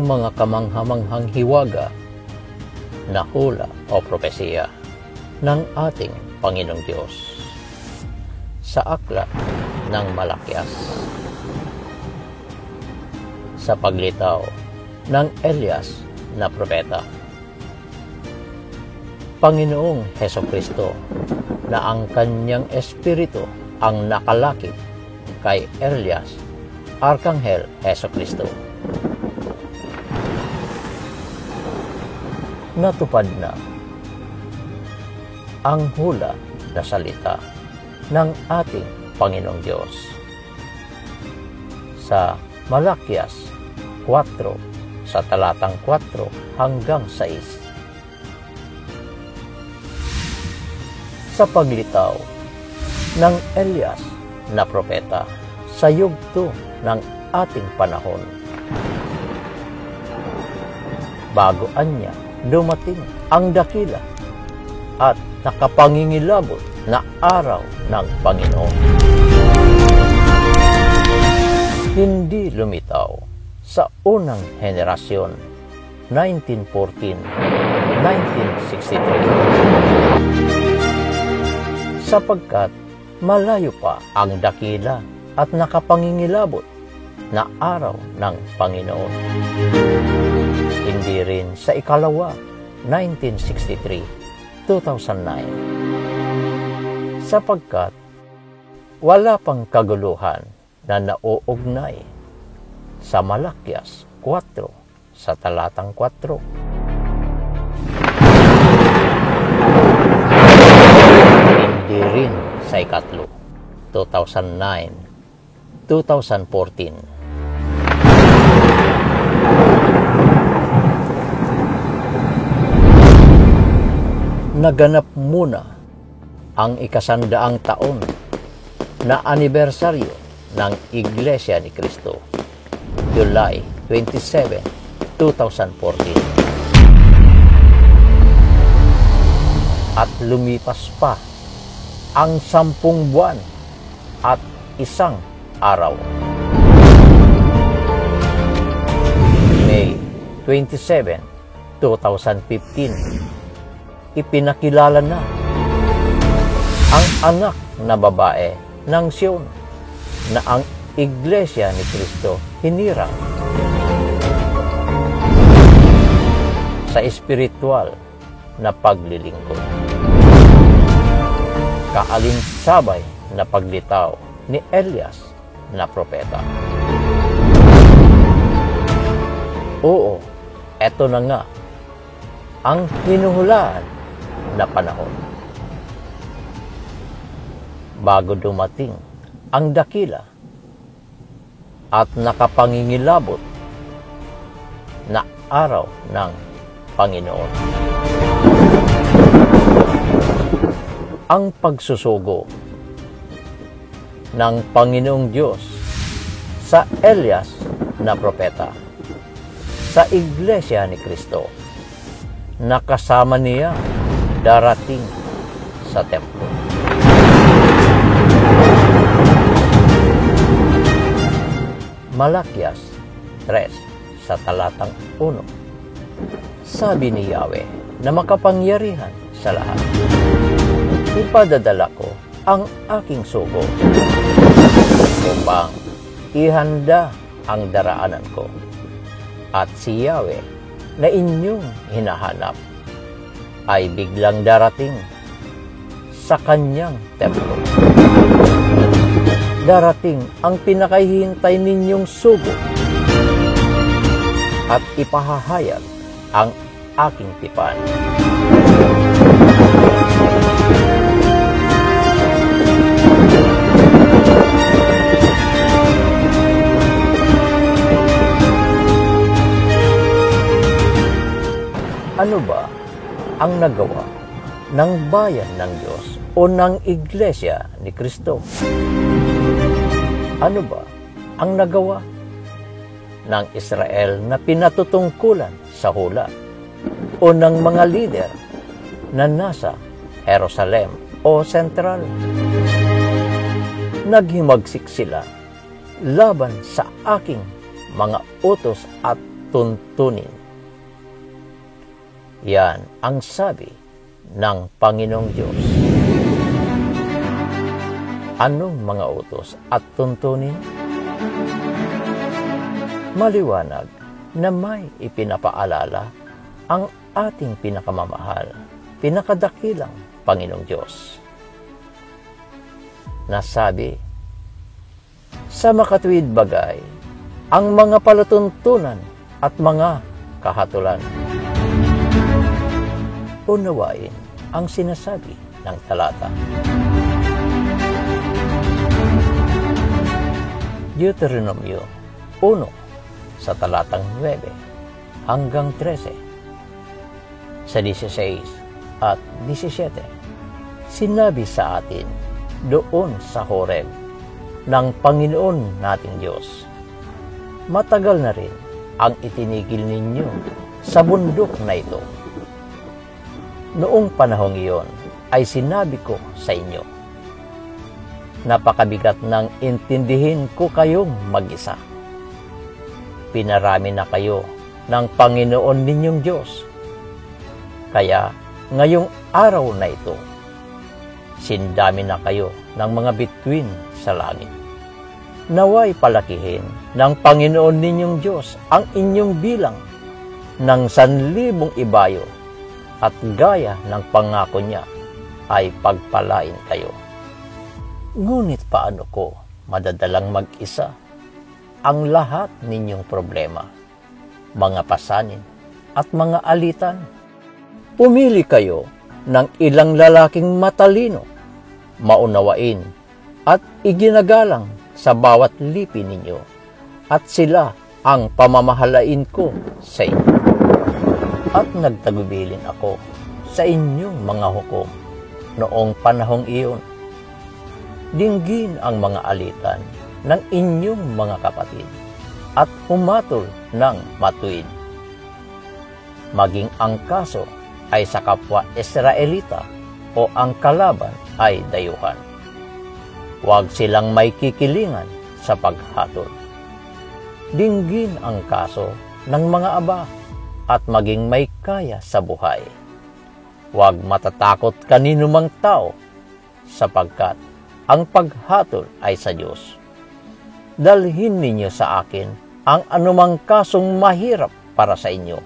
mga kamanghamanghang hiwaga na hula o propesiya ng ating Panginoong Diyos sa aklat ng Malakias, sa paglitaw ng Elias na propeta. Panginoong Hesukristo na ang kanyang espiritu ang nakalakip kay Elias, Arkanghel Hesukristo. Natupad na ang hula na salita ng ating Panginoong Diyos sa Malakias 4 sa talatang 4 hanggang 6. Sa paglitaw ng Elias na propeta sa yugto ng ating panahon, bago anya dumating ang dakila at nakapangingilabot na araw ng Panginoon. Hindi lumitaw sa unang henerasyon, 1914-1963, sapagkat malayo pa ang dakila at nakapangingilabot na araw ng Panginoon. Hindi rin sa ikalawa, 1963-2009, sapagkat wala pang kaguluhan na nauugnay sa Malakias 4 sa talatang 4. Hindi rin sa ikatlo, 2009-2014. Naganap muna ang ikasandaang taon na anibersaryo ng Iglesia ni Cristo, July 27, 2014. At lumipas pa ang 10 buwan at 1 araw. May 27, 2015, ipinakilala na ang anak na babae ng Sion na ang Iglesia ni Cristo hinirang sa espiritual na paglilingkod. Kaalinsabay na paglitaw ni Elias na propeta. Oo, eto na nga ang hinuhulaan na panahon. Bago dumating ang dakila at nakapangingilabot na araw ng Panginoon. Ang pagsusugo ng Panginoong Diyos sa Elias na propeta sa Iglesia ni Cristo na kasama niya darating sa templo. Malakias 3 sa talatang 1. Sabi ni Yahweh na makapangyarihan sa lahat, ipadadala ko ang aking sugo upang ihanda ang daraanan ko, at si Yahweh na inyong hinahanap ay biglang darating sa kanyang templo. Darating ang pinakahihintay ninyong sugo at ipahahayag ang aking tipan. Ano ba ang nagawa ng bayan ng Diyos o ng Iglesia ni Cristo? Ano ba ang nagawa ng Israel na pinatutungkulan sa hula o ng mga lider na nasa Jerusalem o Sentral? Naghimagsik sila laban sa aking mga utos at tuntunin. Yan ang sabi ng Panginoong Diyos. Anong mga utos at tuntunin? Maliwanag na may ipinapaalala ang ating pinakamamahal, pinakadakilang Panginoong Diyos. Nasabi, sa makatuwid bagay, ang mga palatuntunan at mga kahatulan. Unawain ang sinasabi ng talata. Deuteronomio 1 sa talatang 9 hanggang 13. Sa 16 at 17, sinabi sa atin doon sa Horeb ng Panginoon nating Diyos, matagal na rin ang itinigil ninyo sa bundok na ito. Noong panahong iyon ay sinabi ko sa inyo, napakabigat ng intindihin ko kayong mag-isa. Pinarami na kayo ng Panginoon ninyong Diyos. Kaya ngayong araw na ito, sindami na kayo ng mga bituin sa langit. Naway palakihin ng Panginoon ninyong Diyos ang inyong bilang ng 1,000 ibayo, at gaya ng pangako niya ay pagpalain kayo. Ngunit paano ko madadalang mag-isa ang lahat ninyong problema, mga pasanin at mga alitan? Pumili kayo ng ilang lalaking matalino, maunawain at iginagalang sa bawat lipi ninyo, at sila ang pamamahalain ko sa inyo. At nagtagubilin ako sa inyong mga hukom noong panahong iyon. Dinggin ang mga alitan ng inyong mga kapatid at humatol ng matuwid. Maging ang kaso ay sa kapwa Israelita o ang kalaban ay dayuhan. Huwag silang may kikilingan sa paghatol. Dinggin ang kaso ng mga aba at maging may kaya sa buhay. Huwag matatakot kanino mang tao, sapagkat ang paghatol ay sa Diyos. Dalhin ninyo sa akin ang anumang kasong mahirap para sa inyo,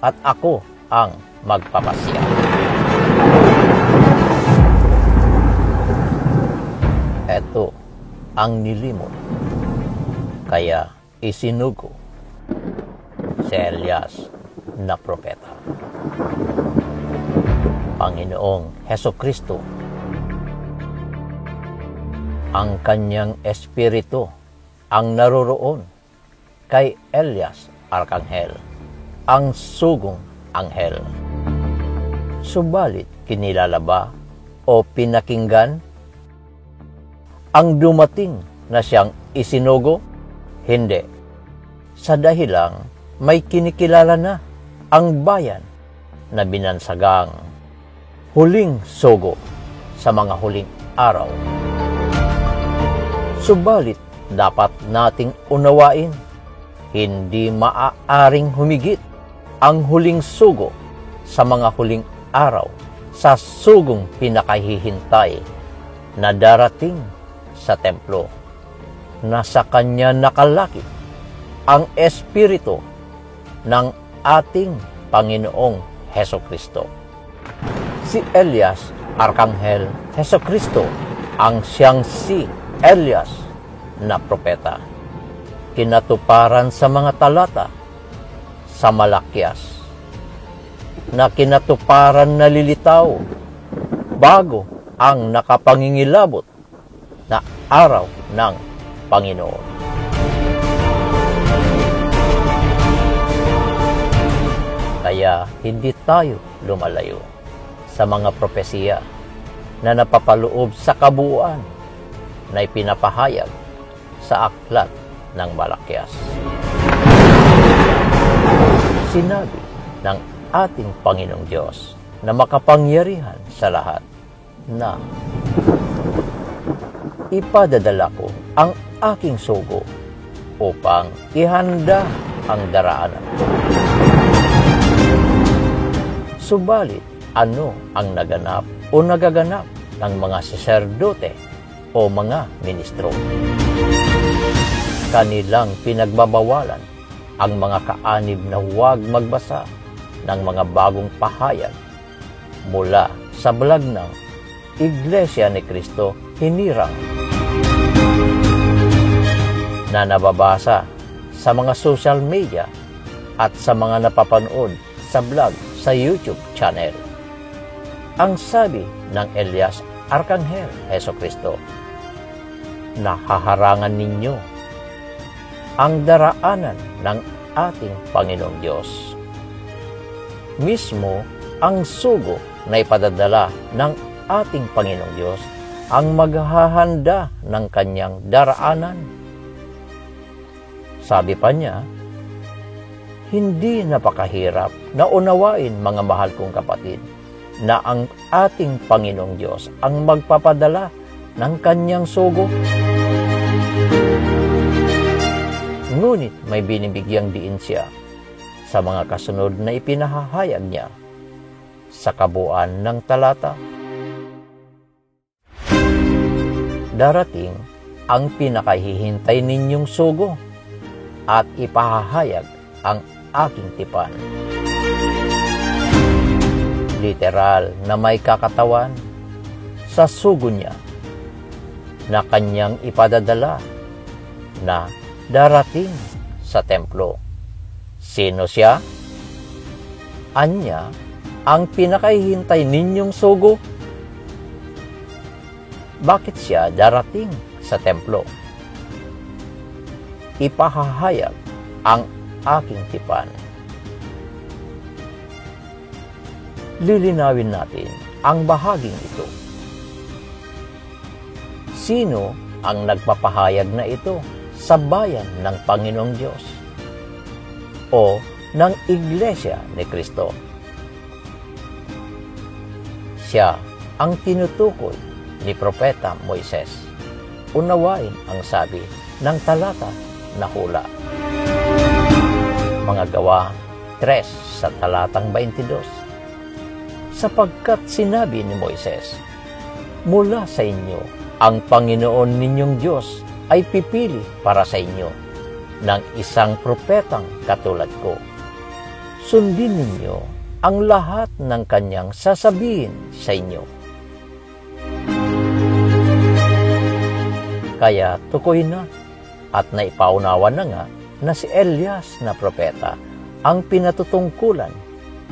at ako ang magpapasya. Ito ang nilimot, kaya isinugo si Elias na propeta. Panginoong Hesukristo, ang kanyang espiritu ang naroroon kay Elias Arkanghel, ang sugong anghel. Subalit kinilala ba o pinakinggan ang dumating na siyang isinugo? Hindi. Sa dahilang may kinikilala na ang bayan na binansagang huling sugo sa mga huling araw. Subalit dapat nating unawain, hindi maaaring humigit ang huling sugo sa mga huling araw sa sugong pinakahihintay na darating sa templo, na sa kanya nakalakip ang espiritu ng ating Panginoong Hesukristo. Si Elias Arkanghel Hesukristo ang siyang si Elias na propeta. Kinatuparan sa mga talata sa Malakyas, na kinatuparan na lilitaw bago ang nakapangingilabot na araw ng Panginoon. Kaya hindi tayo lumalayo sa mga propesiya na napapaloob sa kabuuan na ipinapahayag sa aklat ng Malakyas. Sinabi ng ating Panginoong Diyos na makapangyarihan sa lahat na ipadadala ko ang aking sugo upang ihanda ang daraanan. Subalit, ano ang naganap o nagaganap ng mga saserdote o mga ministro? Kanilang pinagbabawalan ang mga kaanib na huwag magbasa ng mga bagong pahayag mula sa blog ng Iglesia ni Cristo Hinirang na nababasa sa mga social media at sa mga napapanood sa blog sa YouTube channel. Ang sabi ng Elias Arcangel Jesucristo, nahaharangan ninyo ang daraanan ng ating Panginoong Diyos. Mismo ang sugo na ipadadala ng ating Panginoong Diyos ang maghahanda ng kanyang daraanan. Sabi pa niya, hindi napakahirap na unawain, mga mahal kong kapatid, na ang ating Panginoong Diyos ang magpapadala ng kanyang sugo. Ngunit may binibigyang diin siya sa mga kasunod na ipinahahayag niya sa kabuuan ng talata. Darating ang pinakahihintay ninyong sugo at ipahahayag ang aking tipan. Literal na may kakatawan sa sugo niya na kanyang ipadadala na darating sa templo. Sino siya? Anya ang pinakahihintay ninyong sugo? Bakit siya darating sa templo? Ipahahayag ang aking tipan. Lilinawin natin ang bahaging ito. Sino ang nagpapahayag na ito sa bayan ng Panginoong Diyos o ng Iglesia ni Cristo? Siya ang tinutukoy ni Propeta Moises. Unawain ang sabi ng talata na hula. Mga Gawa 3 sa talatang 22. Sapagkat sinabi ni Moises, mula sa inyo ang Panginoon ninyong Diyos ay pipili para sa inyo ng isang propetang katulad ko. Sundin ninyo ang lahat ng kanyang sasabihin sa inyo. Kaya tukoy na at naipaunawa na nga na si Elias na propeta ang pinatutungkulan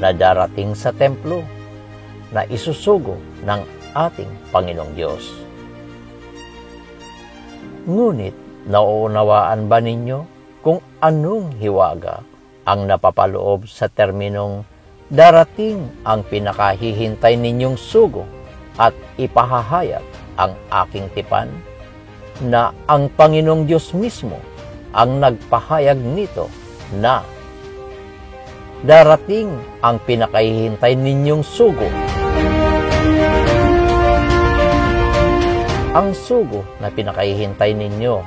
na darating sa templo na isusugo ng ating Panginoong Diyos. Ngunit nauunawaan ba ninyo kung anong hiwaga ang napapaloob sa terminong darating ang pinakahihintay ninyong sugo at ipahahayag ang aking tipan, na ang Panginoong Diyos mismo ang nagpahayag nito na darating ang pinakahihintay ninyong sugo? Ang sugo na pinakahihintay ninyo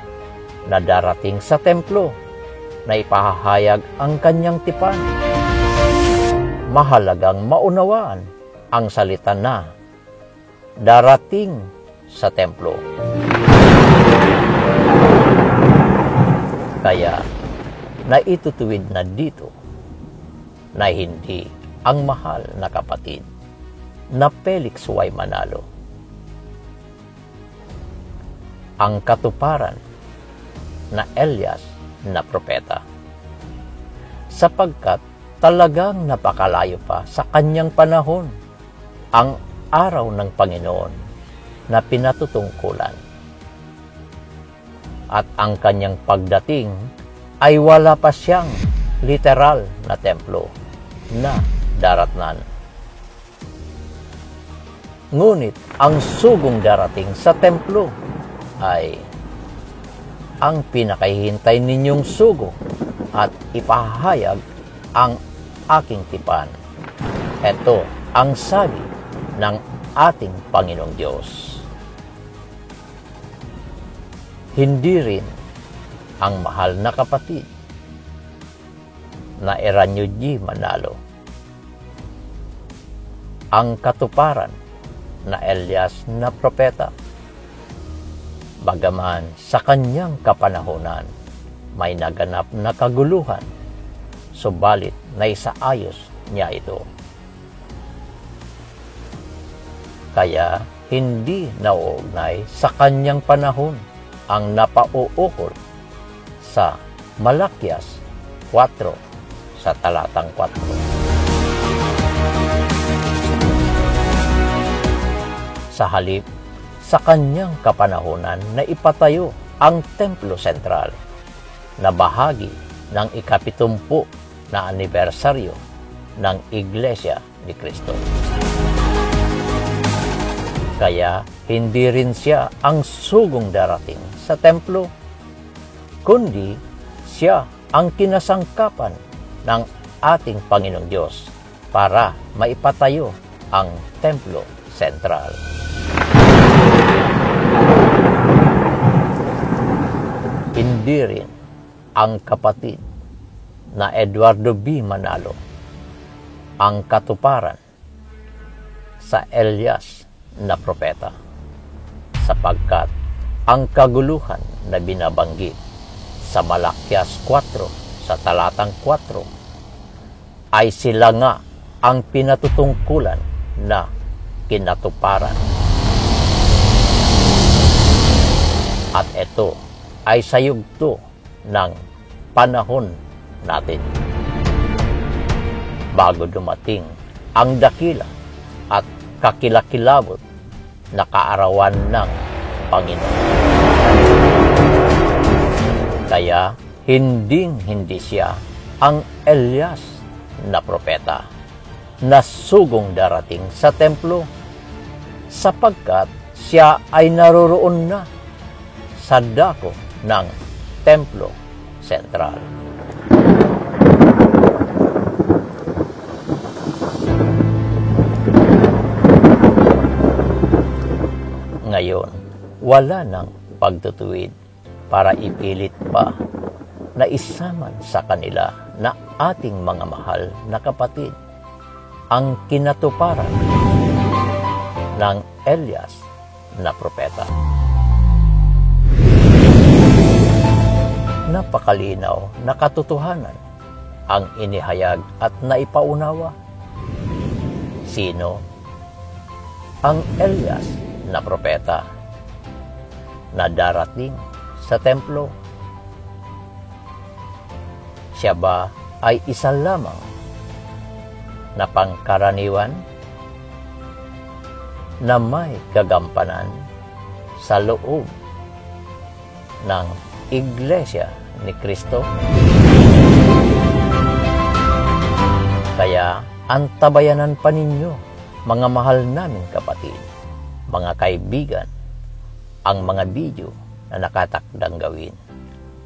na darating sa templo na ipahahayag ang kanyang tipan. Mahalagang maunawaan ang salita na darating sa templo. Kaya naitutuwid na dito na hindi ang mahal na kapatid na Felix Y. Manalo ang katuparan na Elias na propeta, sapagkat talagang napakalayo pa sa kanyang panahon ang araw ng Panginoon na pinatutungkulan, at ang kanyang pagdating ay wala pa siyang literal na templo na daratnan. Ngunit ang sugong darating sa templo ay ang pinakahihintay ninyong sugo at ipahayag ang aking tipan. Ito ang sabi ng ating Panginoong Diyos. Hindi rin ang mahal na kapatid na Eranyo G. Manalo. Ang katuparan na Elias na propeta. Bagaman sa kanyang kapanahunan may naganap na kaguluhan, subalit naisaayos niya ito. Kaya hindi nauugnay sa kanyang panahon ang napauukol sa Malakias 4 sa talatang 4. Sa halip, sa kanyang kapanahunan na ipatayo ang Templo Sentral na bahagi ng ika-70 na anibersaryo ng Iglesia ni Cristo. Kaya hindi rin siya ang sugong darating sa templo, kundi siya ang kinasangkapan ng ating Panginoong Diyos para maipatayo ang Templo Sentral. Hindi rin ang kapatid na Eduardo B. Manalo ang katuparan sa Elias na propeta, sapagkat ang kaguluhan na binabanggit sa Malakias 4 sa talatang 4 ay sila nga ang pinatutungkulan na kinatuparan. At ito ay sa yugto ng panahon natin. Bago dumating ang dakila at kakilakilabot na kaarawan ng Panginoon. Kaya hindi siya ang Elias na propeta na sugong darating sa templo, sapagkat siya ay naroroon na sa dako ng Templo Sentral. Ngayon, wala nang pagtutuwid para ipilit pa na isaman sa kanila na ating mga mahal na kapatid ang kinatuparan ng Elias na propeta. Napakalinaw na katotohanan ang inihayag at naipaunawa. Sino ang Elias na propeta na darating sa templo? Siya ba ay isa lamang na pangkaraniwan na may kagampanan sa loob ng Iglesia ni Cristo? Kaya antabayanan pa ninyo, mga mahal naming kapatid, mga kaibigan, ang mga video na nakatakdang gawin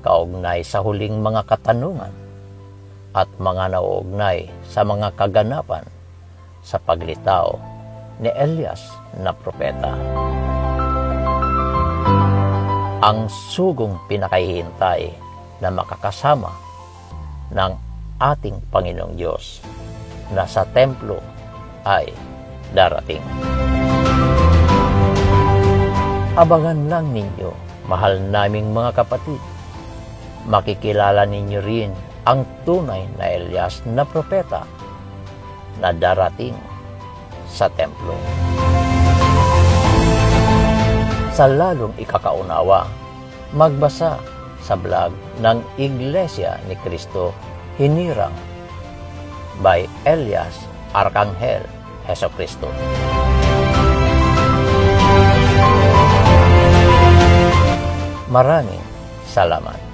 kaugnay sa huling mga katanungan at mga nauugnay sa mga kaganapan sa paglitaw ni Elias na propeta. Ang sugong pinakahihintay na makakasama ng ating Panginoong Diyos na sa templo ay darating. Abangan lang ninyo, mahal naming mga kapatid. Makikilala ninyo rin ang tunay na Elias na propeta na darating sa templo. Sa lalong ikakaunawa, magbasa sa blog ng Iglesia ni Cristo Hinirang by Elias Arcangel Jesucristo. Maraming salamat.